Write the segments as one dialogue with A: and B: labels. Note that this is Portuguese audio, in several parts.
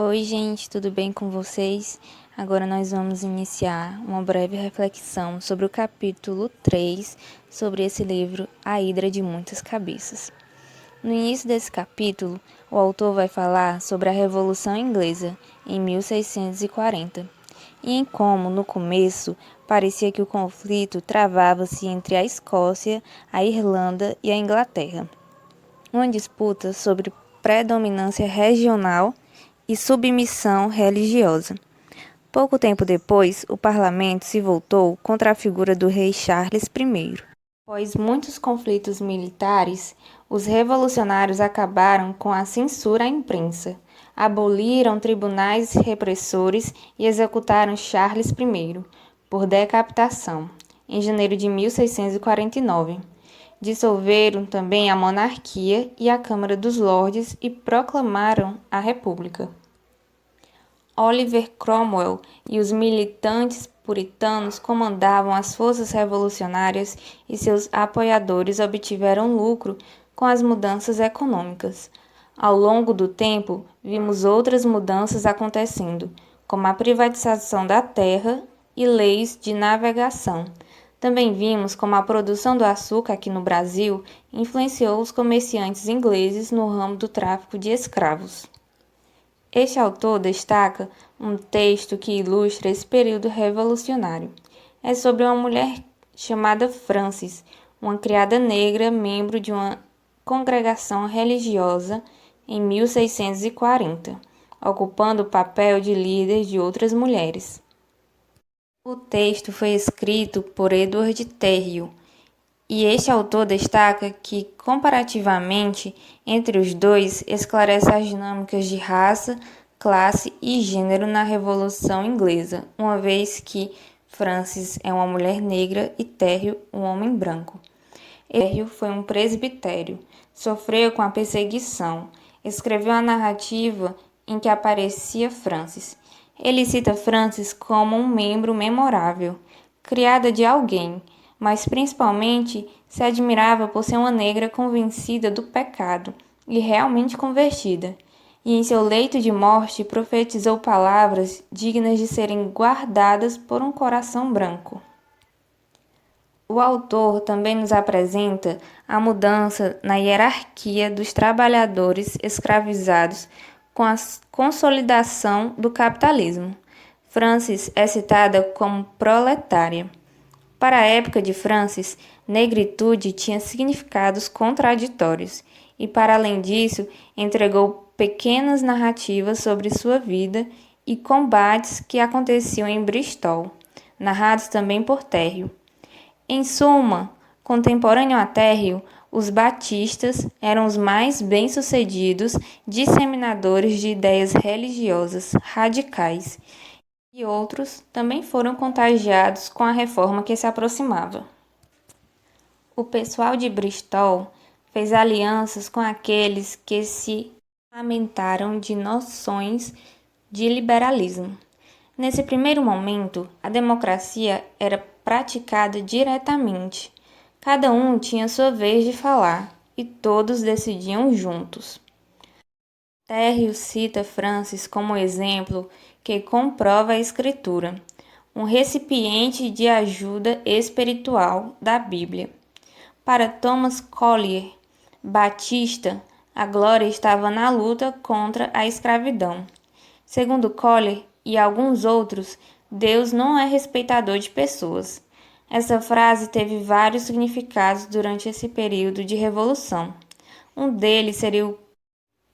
A: Oi, gente, tudo bem com vocês? Agora nós vamos iniciar uma breve reflexão sobre o capítulo 3, sobre esse livro A Hidra de Muitas Cabeças. No início desse capítulo, o autor vai falar sobre a Revolução Inglesa, em 1640, e em como, no começo, parecia que o conflito travava-se entre a Escócia, a Irlanda e a Inglaterra. Uma disputa sobre predominância regional e submissão religiosa. Pouco tempo depois, o parlamento se voltou contra a figura do rei Charles I. Após muitos conflitos militares, os revolucionários acabaram com a censura à imprensa, aboliram tribunais repressores e executaram Charles I por decapitação, em janeiro de 1649. Dissolveram também a monarquia e a Câmara dos Lordes e proclamaram a República. Oliver Cromwell e os militantes puritanos comandavam as forças revolucionárias e seus apoiadores obtiveram lucro com as mudanças econômicas. Ao longo do tempo, vimos outras mudanças acontecendo, como a privatização da terra e leis de navegação. Também vimos como a produção do açúcar aqui no Brasil influenciou os comerciantes ingleses no ramo do tráfico de escravos. Este autor destaca um texto que ilustra esse período revolucionário. É sobre uma mulher chamada Frances, uma criada negra, membro de uma congregação religiosa em 1640, ocupando o papel de líder de outras mulheres. O texto foi escrito por Edward Terrill, e este autor destaca que, comparativamente, entre os dois, esclarece as dinâmicas de raça, classe e gênero na Revolução Inglesa, uma vez que Frances é uma mulher negra e Terrill um homem branco. Terrill foi um presbitério, sofreu com a perseguição, escreveu a narrativa em que aparecia Frances. Ele cita Frances como um membro memorável, criada de alguém, mas principalmente se admirava por ser uma negra convencida do pecado e realmente convertida, e em seu leito de morte profetizou palavras dignas de serem guardadas por um coração branco. O autor também nos apresenta a mudança na hierarquia dos trabalhadores escravizados com a consolidação do capitalismo. Frances é citada como proletária. Para a época de Frances, negritude tinha significados contraditórios e, para além disso, entregou pequenas narrativas sobre sua vida e combates que aconteciam em Bristol, narrados também por Terrill. Em suma, contemporâneo a Terrill, os batistas eram os mais bem-sucedidos disseminadores de ideias religiosas radicais, e outros também foram contagiados com a reforma que se aproximava. O pessoal de Bristol fez alianças com aqueles que se lamentaram de noções de liberalismo. Nesse primeiro momento, a democracia era praticada diretamente. Cada um tinha sua vez de falar e todos decidiam juntos. Terrill cita Frances como exemplo que comprova a Escritura, um recipiente de ajuda espiritual da Bíblia. Para Thomas Collier Batista, a glória estava na luta contra a escravidão. Segundo Collier e alguns outros, Deus não é respeitador de pessoas. Essa frase teve vários significados durante esse período de revolução. Um deles seria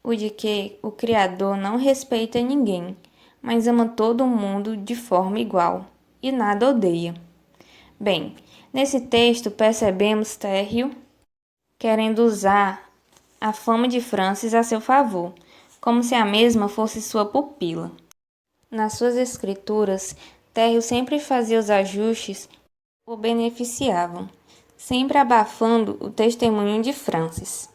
A: o de que o Criador não respeita ninguém, mas ama todo mundo de forma igual e nada odeia. Bem, nesse texto percebemos Terrill querendo usar a fama de Frances a seu favor, como se a mesma fosse sua pupila. Nas suas escrituras, Terrill sempre fazia os ajustes que o beneficiavam, sempre abafando o testemunho de Frances.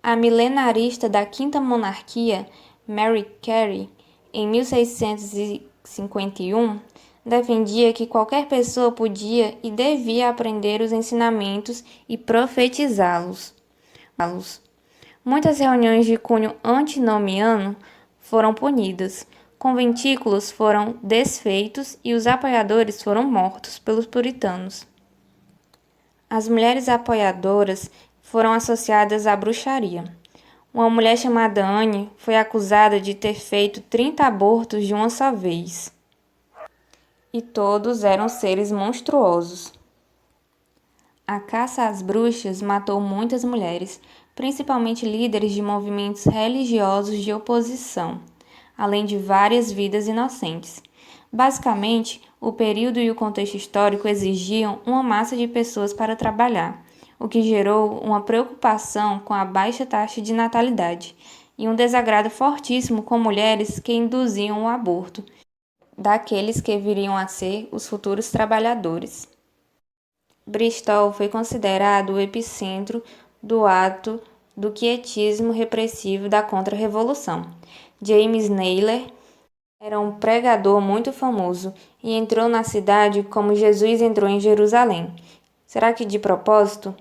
A: A milenarista da Quinta Monarquia, Mary Carey, em 1651, defendia que qualquer pessoa podia e devia aprender os ensinamentos e profetizá-los. Muitas reuniões de cunho antinomiano foram punidas, conventículos foram desfeitos e os apoiadores foram mortos pelos puritanos. As mulheres apoiadoras foram associadas à bruxaria. Uma mulher chamada Anne foi acusada de ter feito 30 abortos de uma só vez. E todos eram seres monstruosos. A caça às bruxas matou muitas mulheres, principalmente líderes de movimentos religiosos de oposição, além de várias vidas inocentes. Basicamente, o período e o contexto histórico exigiam uma massa de pessoas para trabalhar, o que gerou uma preocupação com a baixa taxa de natalidade e um desagrado fortíssimo com mulheres que induziam o aborto, daqueles que viriam a ser os futuros trabalhadores. Bristol foi considerado o epicentro do ato do quietismo repressivo da Contra-Revolução. James Naylor era um pregador muito famoso e entrou na cidade como Jesus entrou em Jerusalém. Será que de propósito?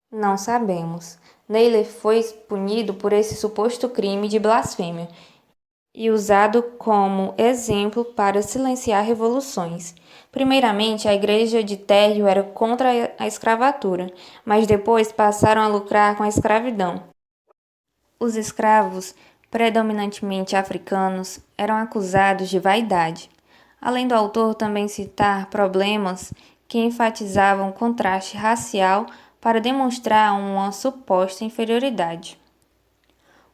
A: Não sabemos. Naylor foi punido por esse suposto crime de blasfêmia e usado como exemplo para silenciar revoluções. Primeiramente, a igreja de Terry era contra a escravatura, mas depois passaram a lucrar com a escravidão. Os escravos, predominantemente africanos, eram acusados de vaidade, além do autor também citar problemas que enfatizavam o contraste racial para demonstrar uma suposta inferioridade.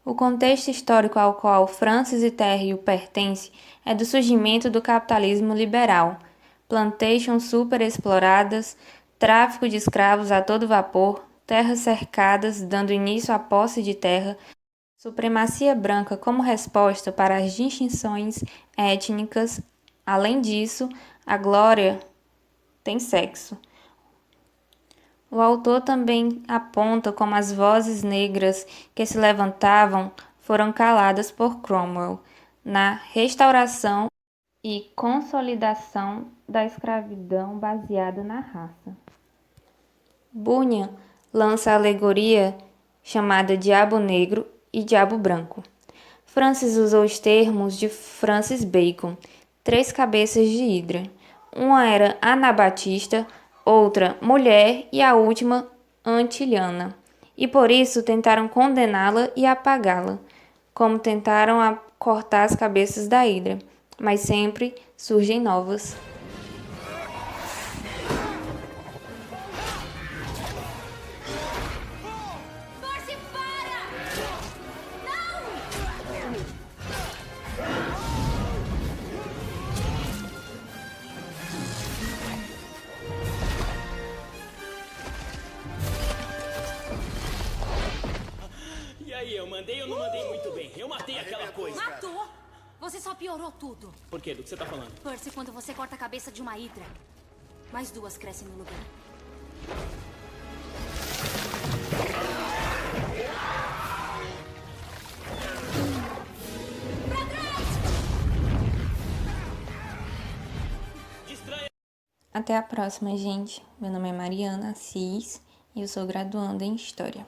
A: O contexto histórico ao qual Francis e Terry pertence é do surgimento do capitalismo liberal, plantations superexploradas, tráfico de escravos a todo vapor, terras cercadas dando início à posse de terra, supremacia branca como resposta para as distinções étnicas. Além disso, a glória tem sexo. O autor também aponta como as vozes negras que se levantavam foram caladas por Cromwell na restauração e consolidação da escravidão baseada na raça. Bunyan lança a alegoria chamada Diabo Negro e Diabo Branco. Francis usou os termos de Francis Bacon, 3 cabeças de hidra. Uma era anabatista, outra mulher e a última antilhana, e por isso tentaram condená-la e apagá-la, como tentaram cortar as cabeças da hidra, mas sempre surgem novas.
B: E aí, eu mandei ou não mandei muito bem? Eu matei aquela coisa.
C: Matou? Você só piorou tudo.
B: Por quê? Do que você tá falando?
C: Percy, quando você corta a cabeça de uma hidra, mais 2 crescem no lugar.
A: Até a próxima, gente. Meu nome é Mariana Assis e eu sou graduanda em História.